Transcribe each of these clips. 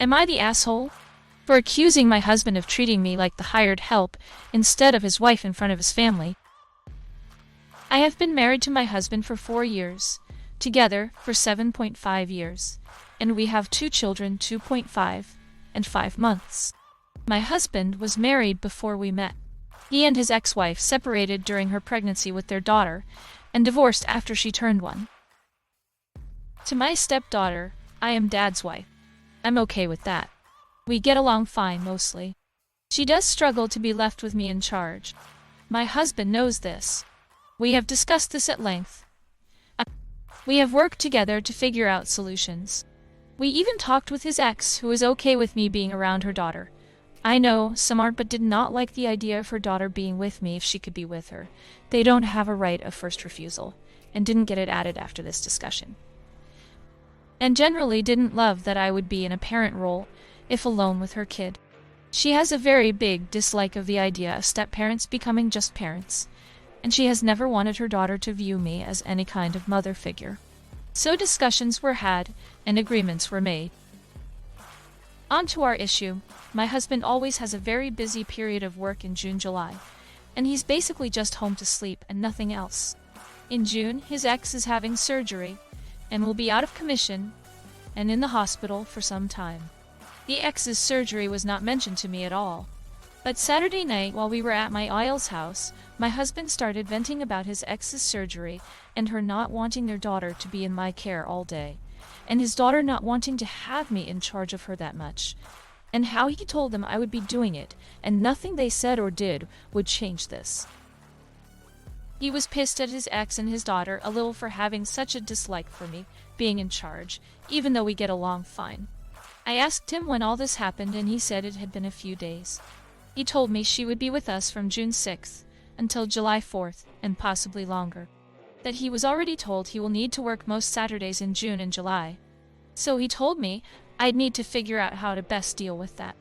Am I the asshole? For accusing my husband of treating me like the hired help instead of his wife in front of his family. I have been married to my husband for 4 years, together for 7.5 years, and we have 2 children, 2.5 and 5 months. My husband was married before we met. He and his ex-wife separated during her pregnancy with their daughter and divorced after she turned 1. To my stepdaughter, I am Dad's wife. I'm okay with that. We get along fine mostly. She does struggle to be left with me in charge. My husband knows this. We have discussed this at length. We have worked together to figure out solutions. We even talked with his ex, who is okay with me being around her daughter. I know some aren't, but did not like the idea of her daughter being with me if she could be with her. They don't have a right of first refusal, and didn't get it added after this discussion. And generally didn't love that I would be in a parent role if alone with her kid. She has a very big dislike of the idea of step-parents becoming just parents, and she has never wanted her daughter to view me as any kind of mother figure. So discussions were had, and agreements were made. On to our issue. My husband always has a very busy period of work in June, July, and he's basically just home to sleep and nothing else. In June, his ex is having surgery, and will be out of commission and in the hospital for some time. The ex's surgery was not mentioned to me at all. But Saturday night, while we were at my Isle's house, my husband started venting about his ex's surgery and her not wanting their daughter to be in my care all day, and his daughter not wanting to have me in charge of her that much, and how he told them I would be doing it, and nothing they said or did would change this. He was pissed at his ex and his daughter a little for having such a dislike for me being in charge, even though we get along fine. I asked him when all this happened, and he said it had been a few days. He told me she would be with us from June 6th until July 4th, and possibly longer. That he was already told he will need to work most Saturdays in June and July. So he told me I'd need to figure out how to best deal with that.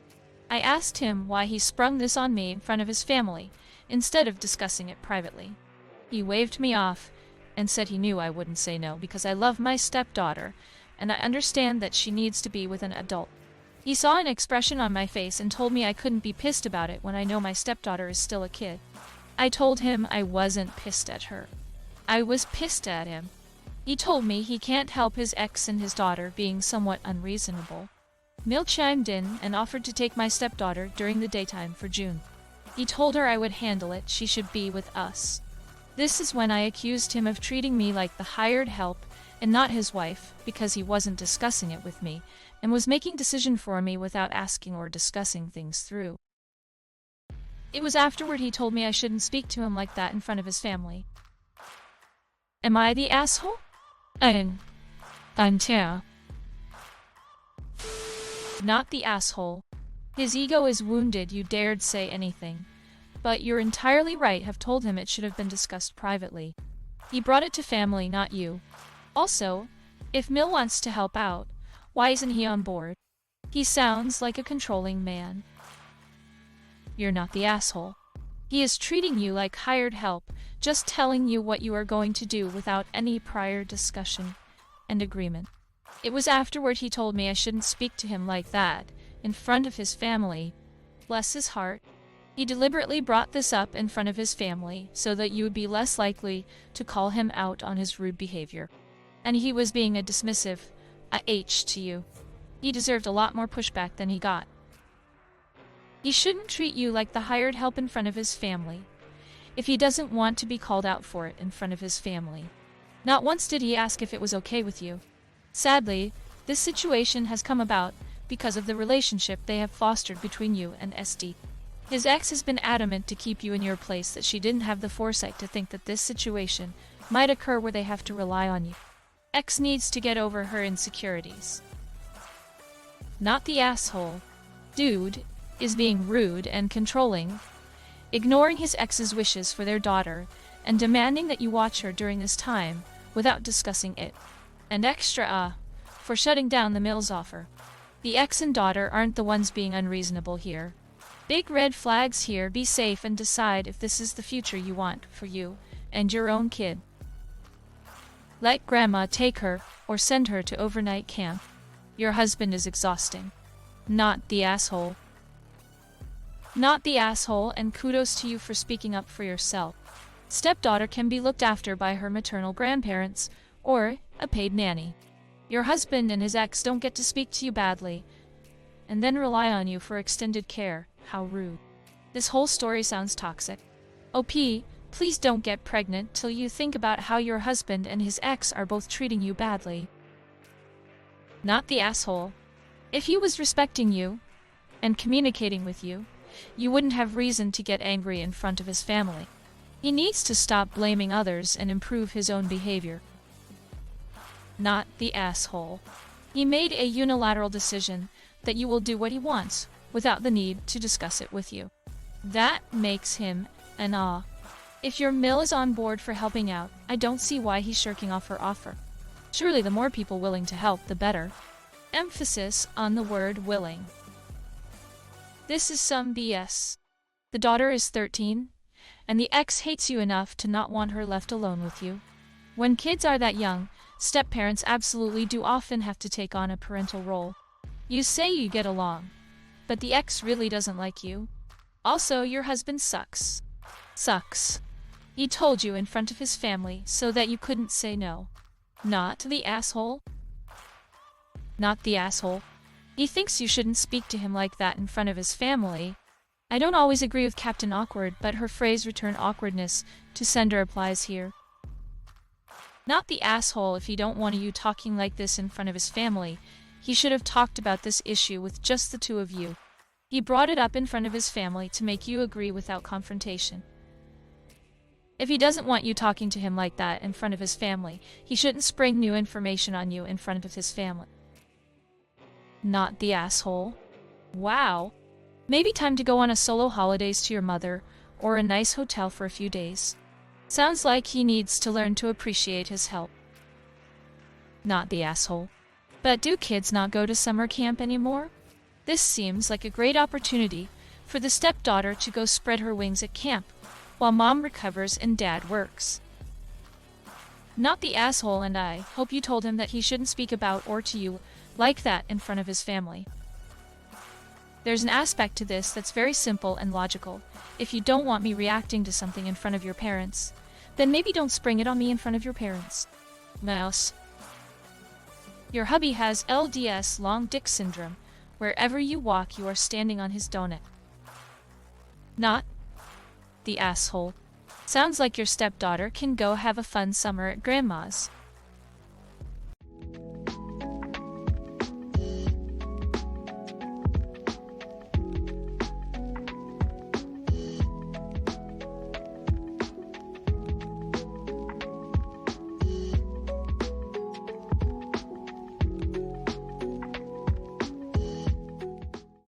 I asked him why he sprung this on me in front of his family, instead of discussing it privately. He waved me off and said he knew I wouldn't say no because I love my stepdaughter, and I understand that she needs to be with an adult. He saw an expression on my face and told me I couldn't be pissed about it when I know my stepdaughter is still a kid. I told him I wasn't pissed at her. I was pissed at him. He told me he can't help his ex and his daughter being somewhat unreasonable. Mill chimed in and offered to take my stepdaughter during the daytime for June. He told her I would handle it, she should be with us. This is when I accused him of treating me like the hired help and not his wife, because he wasn't discussing it with me, and was making decision for me without asking or discussing things through. It was afterward he told me I shouldn't speak to him like that in front of his family. Am I the asshole? I'm Tara. Not the asshole. His ego is wounded, you dared say anything. But you're entirely right, have told him it should have been discussed privately. He brought it to family, not you. Also, if Mill wants to help out, why isn't he on board? He sounds like a controlling man. You're not the asshole. He is treating you like hired help, just telling you what you are going to do without any prior discussion and agreement. It was afterward he told me I shouldn't speak to him like that, in front of his family. Bless his heart. He deliberately brought this up in front of his family so that you would be less likely to call him out on his rude behavior. And he was being a dismissive to you. He deserved a lot more pushback than he got. He shouldn't treat you like the hired help in front of his family, if he doesn't want to be called out for it in front of his family. Not once did he ask if it was okay with you. Sadly, this situation has come about because of the relationship they have fostered between you and SD. His ex has been adamant to keep you in your place, that she didn't have the foresight to think that this situation might occur where they have to rely on you. Ex needs to get over her insecurities. Not the asshole. Dude is being rude and controlling, ignoring his ex's wishes for their daughter, and demanding that you watch her during this time without discussing it. And extra for shutting down the Mills offer. The ex and daughter aren't the ones being unreasonable here. Big red flags here. Be safe and decide if this is the future you want for you and your own kid. Let grandma take her or send her to overnight camp. Your husband is exhausting. Not the asshole. Not the asshole, and kudos to you for speaking up for yourself. Stepdaughter can be looked after by her maternal grandparents, or a paid nanny. Your husband and his ex don't get to speak to you badly, and then rely on you for extended care. How rude. This whole story sounds toxic. OP, please don't get pregnant till you think about how your husband and his ex are both treating you badly. Not the asshole. If he was respecting you and communicating with you, you wouldn't have reason to get angry in front of his family. He needs to stop blaming others and improve his own behavior. Not the asshole. He made a unilateral decision that you will do what he wants without the need to discuss it with you. That makes him an ah. If your mill is on board for helping out, I don't see why he's shirking off her offer. Surely the more people willing to help, the better. Emphasis on the word willing. This is some BS. The daughter is 13, and the ex hates you enough to not want her left alone with you. When kids are that young, step-parents absolutely do often have to take on a parental role. You say you get along, but the ex really doesn't like you. Also, your husband sucks. Sucks. He told you in front of his family so that you couldn't say no. Not the asshole. Not the asshole. He thinks you shouldn't speak to him like that in front of his family. I don't always agree with Captain Awkward, but her phrase return awkwardness to sender applies here. Not the asshole. If he don't want you talking like this in front of his family, he should have talked about this issue with just the two of you. He brought it up in front of his family to make you agree without confrontation. If he doesn't want you talking to him like that in front of his family, he shouldn't spring new information on you in front of his family. Not the asshole. Wow. Maybe time to go on a solo holidays to your mother, or a nice hotel for a few days. Sounds like he needs to learn to appreciate his help. Not the asshole. But do kids not go to summer camp anymore? This seems like a great opportunity for the stepdaughter to go spread her wings at camp, while mom recovers and dad works. Not the asshole, and I hope you told him that he shouldn't speak about or to you like that in front of his family. There's an aspect to this that's very simple and logical. If you don't want me reacting to something in front of your parents, then maybe don't spring it on me in front of your parents. Mouse. Your hubby has LDS, long dick syndrome. Wherever you walk, you are standing on his donut. Not the asshole. Sounds like your stepdaughter can go have a fun summer at grandma's.